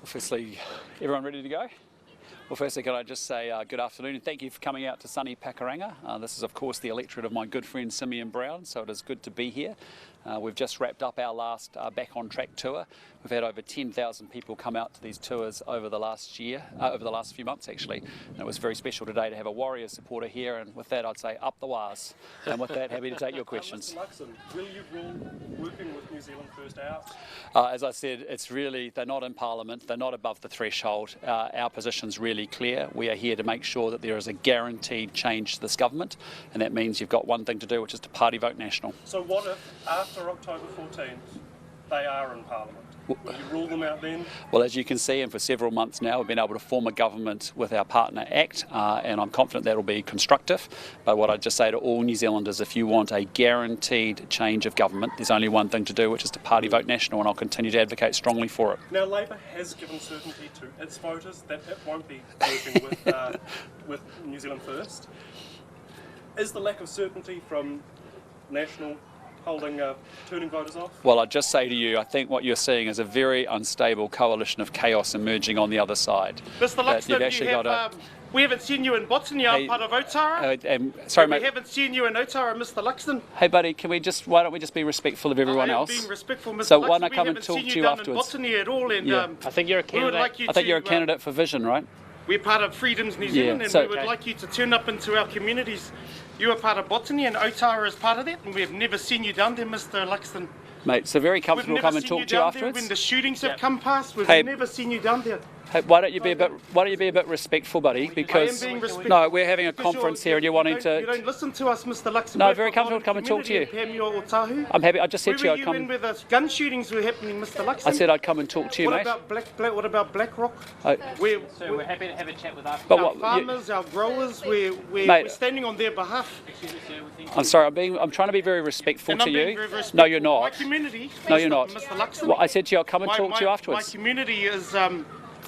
Firstly, everyone ready to go? Well, firstly, can I just say good afternoon and thank you for coming out to sunny Pakuranga. This is, of course, the electorate of my good friend Simeon Brown, so it is good to be here. We've just wrapped up our last Back on Track tour. We've had over 10,000 people come out to these tours over the last few months actually. And it was very special today to have a Warriors supporter here, and with that I'd say up the Wars. And with that, happy to take your questions. Mr. Luxon, will you rule working with New Zealand First out? As I said, they're not in Parliament, they're not above the threshold. Our position's really clear. We are here to make sure that there is a guaranteed change to this government, and that means you've got one thing to do, which is to party vote national. So what if, after October 14th, they are in Parliament? Will you rule them out then? Well, as you can see, and for several months now, we've been able to form a government with our partner ACT, and I'm confident that will be constructive. But what I'd just say to all New Zealanders, if you want a guaranteed change of government, there's only one thing to do, which is to party vote national, and I'll continue to advocate strongly for it. Now, Labour has given certainty to its voters that it won't be working with New Zealand First. Is the lack of certainty from National turning voters off? Well, I'd just say to you, I think what you're seeing is a very unstable coalition of chaos emerging on the other side. Mr. Luxon, we haven't seen you in Botany, I'm part of Otara. Sorry, mate. We haven't seen you in Otara, Mr. Luxon. Hey, buddy, why don't we just be respectful of everyone else? Being respectful, Mr. So Luxon, why don't I come and talk to you afterwards? In Botany at all, and yeah. I think you're a candidate. I think you're a candidate for Vision, right? We're part of Freedoms New Zealand, and we would like you to turn up into our communities. You are part of Botany, and Otara is part of that, and we've never seen you down there, Mr. Luxon. Mate, so very comfortable to come and talk to you afterwards. When the shootings have come past, we've never seen you down there. Hey, why don't you be a bit respectful, buddy? Because I am being respectful. No, we're having a conference here, and you're wanting to. You don't listen to us, Mr. Luxon. No, very comfortable to come and talk to you. I'm happy. I just said to you I'd come. Where were you when the gun shootings were happening, Mr. Luxon? I said I'd come and talk to you, mate. What about Black Rock? So we're happy to have a chat with us. Our farmers, our growers, we're standing on their behalf. I'm sorry. I'm trying to be very respectful to you. No, you're not. My community. No, you're not. Mr. Luxon. Well, I said to you I'll come and talk to you afterwards. My community is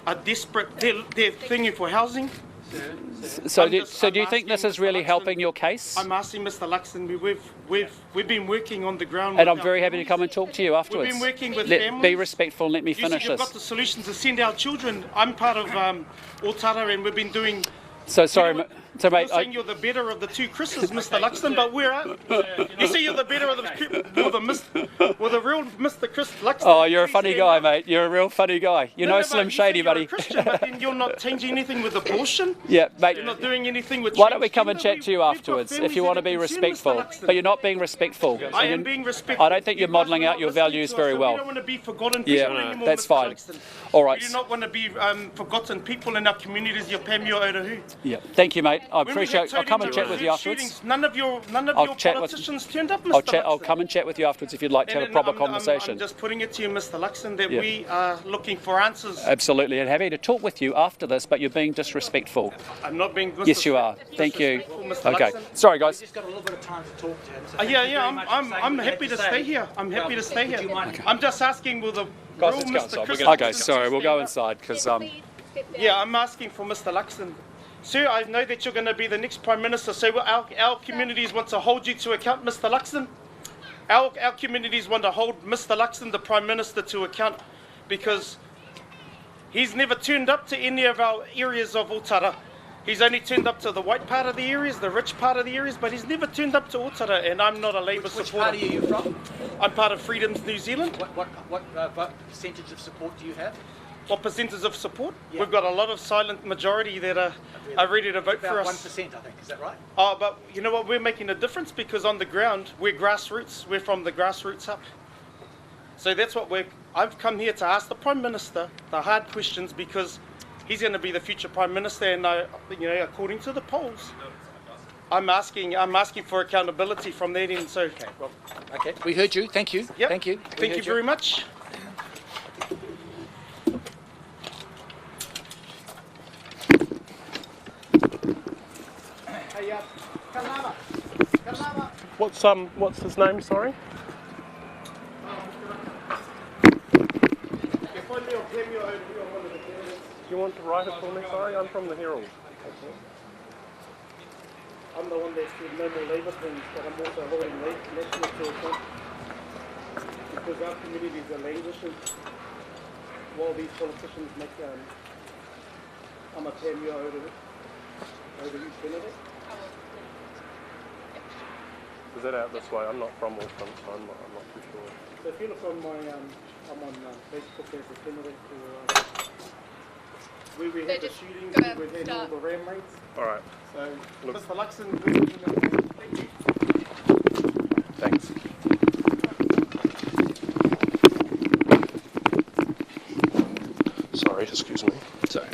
are desperate. They're thinking for housing. So do you think this is really helping your case? I'm asking Mr. Luxon. We've been working on the ground. And I'm very happy to come and talk to you afterwards. We've been working with families. Be respectful and let me finish you've this. got the solutions to send our children. I'm part of Otara, and we've been doing. So sorry, so mate. You're saying you're the better of the two Chris's, Mr. Luxon, but where are you? See, you're the better of the real Mr. Chris Luxon. Oh, you're a funny guy, mate. You're a real funny guy. You're no Slim Shady, buddy. You're a Christian, but then you're not changing anything with abortion. Yeah, mate. You're not doing anything with. Why don't we come and chat to you afterwards if you want to be respectful? But you're not being respectful. I am being respectful. I don't think you're modelling out your values very well. We don't want to be forgotten people anymore. That's Mr. fine. Luxon. All right. We do not want to be forgotten people in our communities. Your Pamio Otahu. Yeah. Thank you, mate. I appreciate. I'll come and chat with you afterwards. None of your politicians turned up, Mr. Luxon. I'll come and chat with you afterwards if you'd like to have a proper conversation. I'm just putting it to you, Mr. Luxon, that we are looking for answers. Absolutely, and happy to talk with you after this, but you're being disrespectful. I'm not being disrespectful. Yes, you are. Thank you. Okay. Sorry, guys. We've just got a little bit of time to talk to him. I'm happy to stay here. I'm happy to stay here. I'm just asking, will the Guys, real let's go Mr. Chris... Okay, sorry, we'll go inside because Yeah, I'm asking for Mr. Luxon. Sir, I know that you're going to be the next Prime Minister, so our communities want to hold you to account, Mr. Luxon. Our communities want to hold Mr. Luxon, the Prime Minister, to account because he's never turned up to any of our areas of Otara. He's only turned up to the white part of the areas, the rich part of the areas, but he's never turned up to Otara, and I'm not a Labour supporter. Which party are you from? I'm part of Freedoms New Zealand. What percentage of support do you have? What percentage of support? Yeah. We've got a lot of silent majority that are ready to vote for us. About 1%, I think. Is that right? Oh, but you know what? We're making a difference because on the ground, we're grassroots. We're from the grassroots up. So that's what I've come here to ask the Prime Minister the hard questions because he's going to be the future Prime Minister, and according to the polls, I'm asking for accountability from that end. So okay, we heard you. Thank you. Yep. Thank you. Thank you very much. What's his name? Sorry. You want to write it for me? Sorry, I'm from the Herald. Okay. I'm the one that said no more Labour things, but I'm also holding national to account because our communities are languishing. while these politicians make amateria over East Benedict. Is that out this way? I'm not from Auckland, so I'm not too sure. So if you look on my, I'm on Facebook as a Benedict, where we had the shootings, we had all the ram raids. Alright, So, look. Mr. Luxon, we're looking at that. Thank you. Thanks. Sorry, excuse me. Sorry.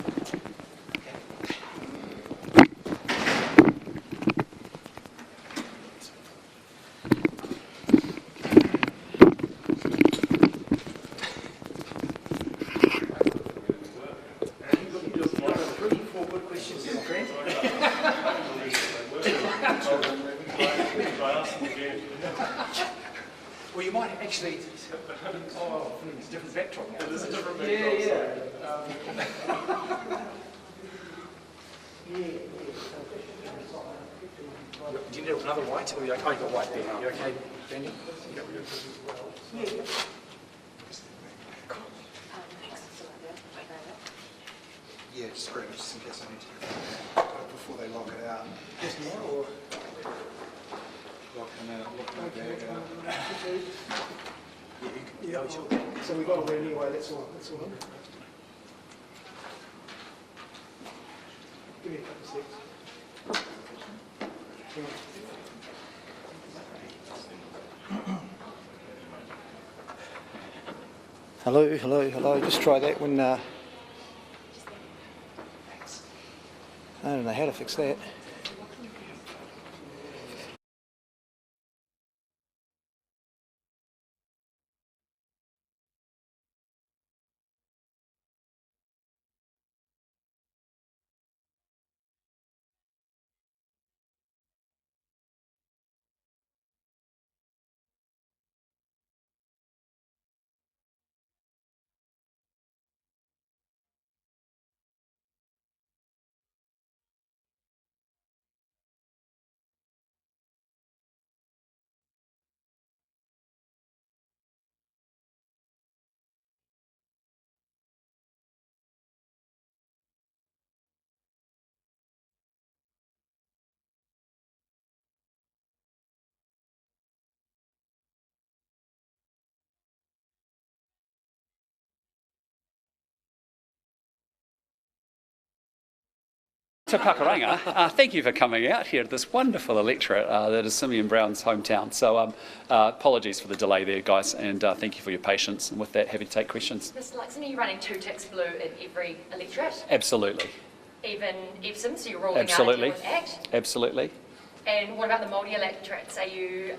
Well, you might actually. Oh, it's a different backdrop now. It is a different backdrop. Do you need another white? Or you okay? Oh, you got white there. You okay, Daniel? Yeah, just grab it just in case I need to before they lock it out. Just now, or? Lock them out, lock my bag out. Yeah, sure. So we got away anyway, that's all. Give me a couple of seconds. Hello. Just try that when. I don't know how to fix that. To Pakuranga, thank you for coming out here at this wonderful electorate that is Simeon Brown's hometown. So apologies for the delay there, guys, and thank you for your patience. And with that, happy to take questions. Mr. Luxon, are you running 2 ticks blue in every electorate? Absolutely. Even Epsom, so you're ruling Absolutely. out a different act? Absolutely. And what about the multi-electorates? Are you,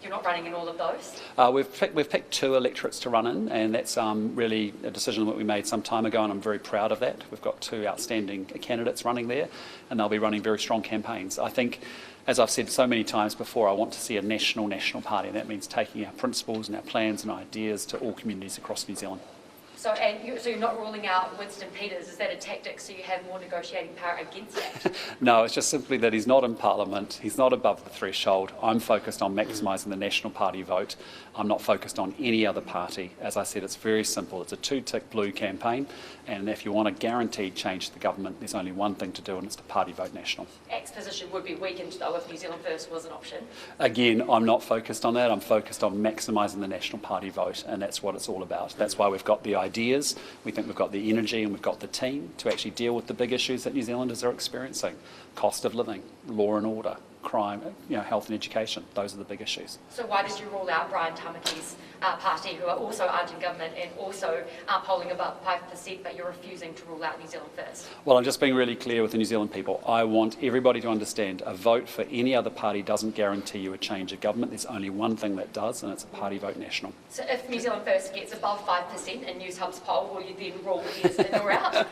you're not running in all of those? We've picked 2 electorates to run in, and that's really a decision that we made some time ago, and I'm very proud of that. We've got 2 outstanding candidates running there, and they'll be running very strong campaigns. I think, as I've said so many times before, I want to see a national party, and that means taking our principles and our plans and ideas to all communities across New Zealand. So, so you're not ruling out Winston Peters. Is that a tactic so you have more negotiating power against that? No, it's just simply that he's not in Parliament, he's not above the threshold. I'm focused on maximising the National Party vote. I'm not focused on any other party. As I said, it's very simple. It's a 2-tick blue campaign, and if you want a guaranteed change to the government, there's only one thing to do, and it's to party vote national. ACT's position would be weakened, though, if New Zealand First was an option. Again, I'm not focused on that. I'm focused on maximising the National Party vote, and that's what it's all about. That's why we've got the ideas, we think we've got the energy, and we've got the team to actually deal with the big issues that New Zealanders are experiencing. Cost of living, law and order, crime, health and education. Those are the big issues. So why did you rule out Brian Tamaki's party, who are also aren't in government and also are polling above 5%, but you're refusing to rule out New Zealand First? Well, I'm just being really clear with the New Zealand people. I want everybody to understand a vote for any other party doesn't guarantee you a change of government. There's only one thing that does, and it's a party vote national. So if New Zealand First gets above 5% in News Hub's poll, will you then rule yes in or out?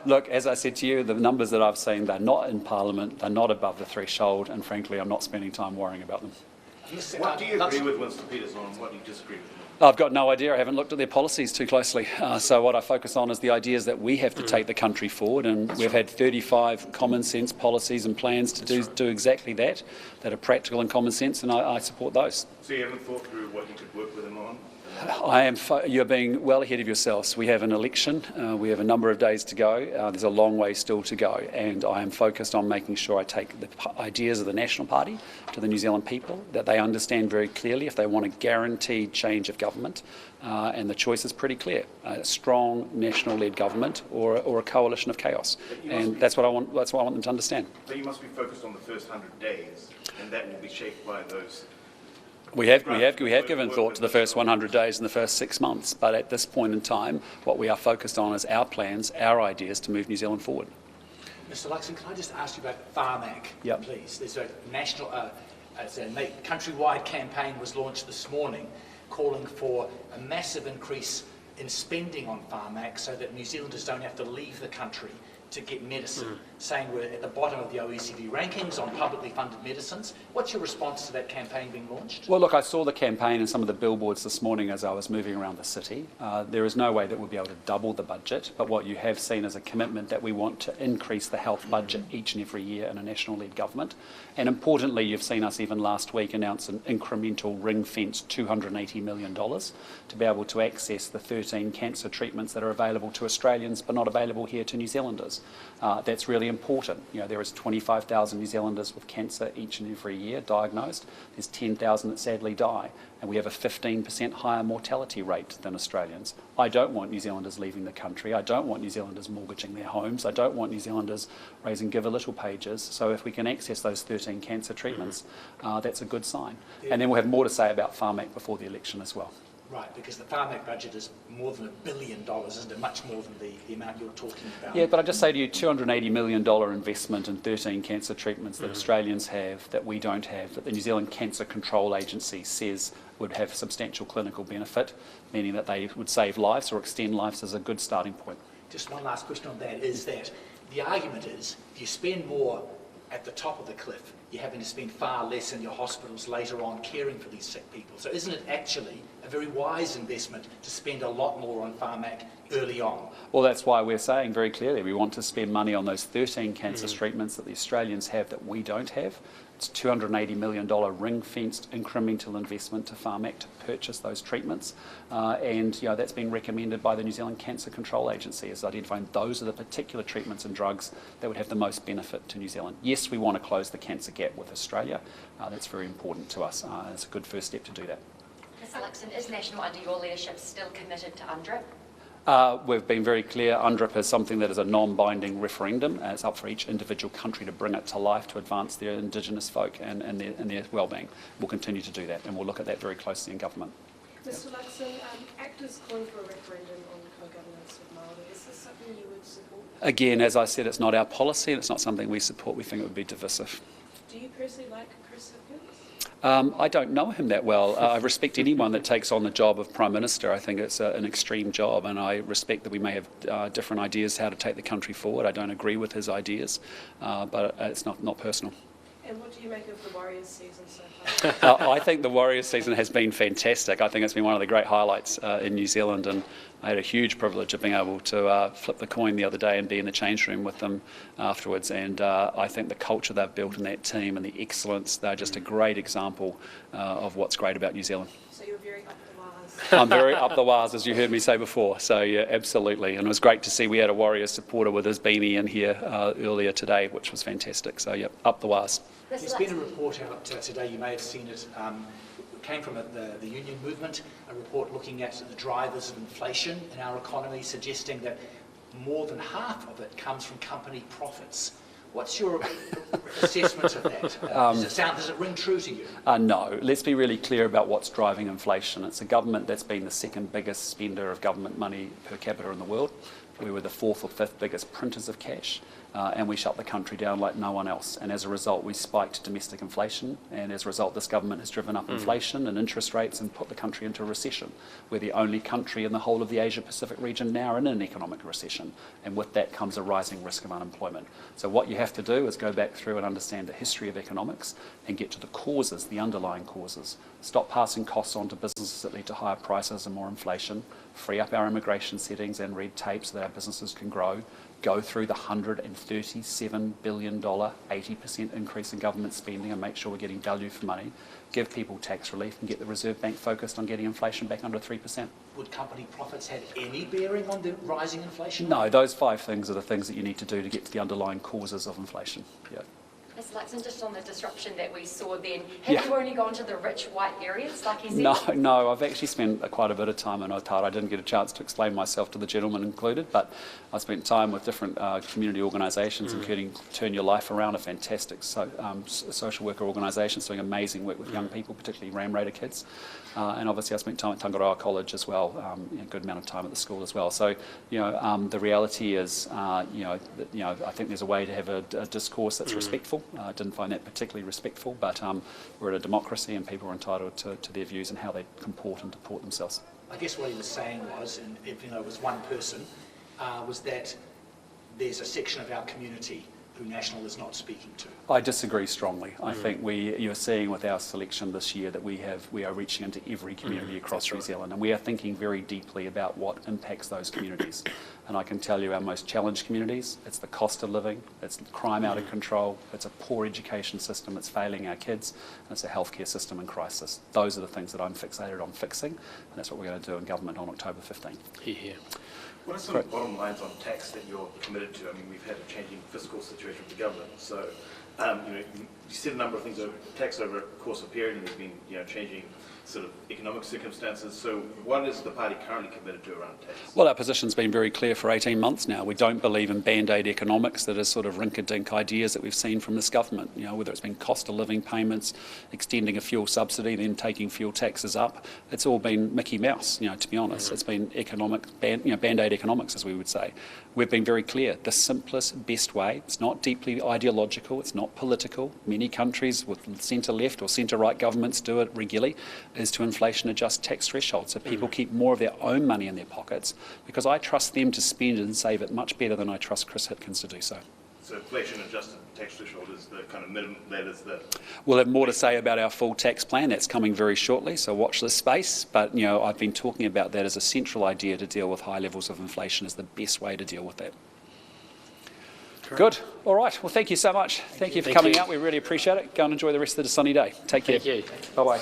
Look, as I said to you, the numbers that I've seen, they're not in Parliament, they're not above the threshold, and frankly, I'm not spending time worrying about them. What do you agree with Winston Peters on and what do you disagree with him? I've got no idea. I haven't looked at their policies too closely. So what I focus on is the ideas that we have to take the country forward, and we've had 35 common sense policies and plans to do exactly that are practical and common sense, and I support those. So you haven't thought through what you could work with him on You're being well ahead of yourselves. We have an election. We have a number of days to go. There's a long way still to go, and I am focused on making sure I take the ideas of the National Party to the New Zealand people, that they understand very clearly if they want a guaranteed change of government, and the choice is pretty clear: a strong national-led government or a coalition of chaos, and that's what I want. That's what I want them to understand. But you must be focused on the first 100 days, and that will be shaped by those. We have given thought to the first 100 days and the first 6 months, but at this point in time, what we are focused on is our plans, our ideas to move New Zealand forward. Mr. Luxon, can I just ask you about Farmac, please? There's a national, countrywide campaign was launched this morning calling for a massive increase in spending on Farmac so that New Zealanders don't have to leave the country to get medicine, saying we're at the bottom of the OECD rankings on publicly funded medicines. What's your response to that campaign being launched? Well, look, I saw the campaign and some of the billboards this morning as I was moving around the city. There is no way that we'll be able to double the budget, but what you have seen is a commitment that we want to increase the health budget each and every year in a national-led government. And importantly, you've seen us even last week announce an incremental ring-fenced $280 million to be able to access the 13 cancer treatments that are available to Australians but not available here to New Zealanders. That's really important. You know, there is 25,000 New Zealanders with cancer each and every year diagnosed. There's 10,000 that sadly die, and we have a 15% higher mortality rate than Australians. I don't want New Zealanders leaving the country. I don't want New Zealanders mortgaging their homes. I don't want New Zealanders raising give a little pages. So if we can access those 13 cancer treatments, that's a good sign. And then we'll have more to say about Farmac before the election as well. Right, because the Farmac budget is more than $1 billion, isn't it? Much more than the amount you're talking about. Yeah, but I just say to you, $280 million investment in 13 cancer treatments that Australians have, that we don't have, that the New Zealand Cancer Control Agency says would have substantial clinical benefit, meaning that they would save lives or extend lives, is a good starting point. Just one last question on that is that the argument is if you spend more at the top of the cliff, you're having to spend far less in your hospitals later on caring for these sick people. So isn't it actually a very wise investment to spend a lot more on Farmac early on? Well, that's why we're saying very clearly we want to spend money on those 13 cancer treatments that the Australians have that we don't have. It's $280 million ring-fenced incremental investment to Farmac to purchase those treatments. And you know, that's been recommended by the New Zealand Cancer Control Agency as identifying those are the particular treatments and drugs that would have the most benefit to New Zealand. Yes, we want to close the cancer gap with Australia. That's very important to us. It's a good first step to do that. Mr. Luxon, is National under your leadership still committed to UNDRIP? We've been very clear, UNDRIP is something that is a non-binding referendum. It's up for each individual country to bring it to life to advance their Indigenous folk and their well-being. We'll continue to do that, and we'll look at that very closely in government. Mr. Luxon, ACT is calling for a referendum on co-governance with Māori. Is this something you would support? Again, as I said, it's not our policy and it's not something we support. We think it would be divisive. Do you personally like Chris Hipkins? I don't know him that well. I respect anyone that takes on the job of Prime Minister. I think it's an extreme job, and I respect that we may have different ideas how to take the country forward. I don't agree with his ideas, but it's not personal. And what do you make of the Warriors season so far? I think the Warriors season has been fantastic. I think it's been one of the great highlights in New Zealand, and I had a huge privilege of being able to flip the coin the other day and be in the change room with them afterwards. And I think the culture they've built in that team and the excellence, they're just a great example of what's great about New Zealand. So you're very up the wires. I'm very up the wires, as you heard me say before. So yeah, absolutely. And it was great to see we had a Warriors supporter with his beanie in here earlier today, which was fantastic. So yeah, up the wires. There's been a report out today, you may have seen it, came from the union movement, a report looking at the drivers of inflation in our economy, suggesting that more than half of it comes from company profits. What's your assessment of that? Does it ring true to you? No. Let's be really clear about what's driving inflation. It's a government that's been the second biggest spender of government money per capita in the world. We were the fourth or fifth biggest printers of cash. And we shut the country down like no one else. And as a result, we spiked domestic inflation. And as a result, this government has driven up inflation and interest rates and put the country into a recession. We're the only country in the whole of the Asia-Pacific region now in an economic recession. And with that comes a rising risk of unemployment. So what you have to do is go back through and understand the history of economics and get to the causes, the underlying causes. Stop passing costs on to businesses that lead to higher prices and more inflation. free up our immigration settings and red tape so that our businesses can grow, go through the $137 billion, 80% increase in government spending and make sure we're getting value for money, give people tax relief and get the Reserve Bank focused on getting inflation back under 3%. Would company profits have any bearing on the rising inflation? No, those 5 things are the things that you need to do to get to the underlying causes of inflation. Yeah. Mr. Luxon, just on the disruption that we saw then, have you only gone to the rich white areas like he said? No, I've actually spent quite a bit of time in Otago. I didn't get a chance to explain myself to the gentleman included, but I spent time with different community organisations, including Turn Your Life Around, a fantastic social worker organisation doing amazing work with young people, particularly Ram Raider kids. And obviously I spent time at Tangaroa College as well, a good amount of time at the school as well. So, the reality is, I think there's a way to have a discourse that's respectful. I didn't find that particularly respectful, but we're in a democracy and people are entitled to their views and how they comport and deport themselves. I guess what he was saying was, and if it was one person, was that there's a section of our community who National is not speaking to. I disagree strongly. I think you're seeing with our selection this year that we are reaching into every community across New Zealand, and we are thinking very deeply about what impacts those communities. And I can tell you our most challenged communities, it's the cost of living, it's crime out of control, it's a poor education system that's failing our kids, and it's a healthcare system in crisis. Those are the things that I'm fixated on fixing, and that's what we're going to do in government on October 15th. Here. What are some bottom lines on tax that you're committed to? I mean, we've had a changing fiscal situation with the government, so you said a number of things over tax over a course of period, and there's been changing sort of economic circumstances. So what is the party currently committed to around tax? Well, our position's been very clear for 18 months now. We don't believe in band-aid economics that are sort of rink-a-dink ideas that we've seen from this government. Whether it's been cost of living payments, extending a fuel subsidy, then taking fuel taxes up. It's all been Mickey Mouse, to be honest. It's been band-aid economics, as we would say. We've been very clear. The simplest, best way, it's not deeply ideological, it's not political. Many countries with centre-left or centre-right governments do it regularly, is to inflation adjust tax thresholds so people keep more of their own money in their pockets, because I trust them to spend and save it much better than I trust Chris Hitkins to do so. So inflation adjusted tax threshold is the kind of minimum, that is the... We'll have more to say about our full tax plan. That's coming very shortly, so watch this space. But, I've been talking about that as a central idea to deal with high levels of inflation as the best way to deal with that. Correct. Good. All right. Well, thank you so much. Thank you for coming out. We really appreciate it. Go and enjoy the rest of the sunny day. Take care. Thank you. Bye-bye.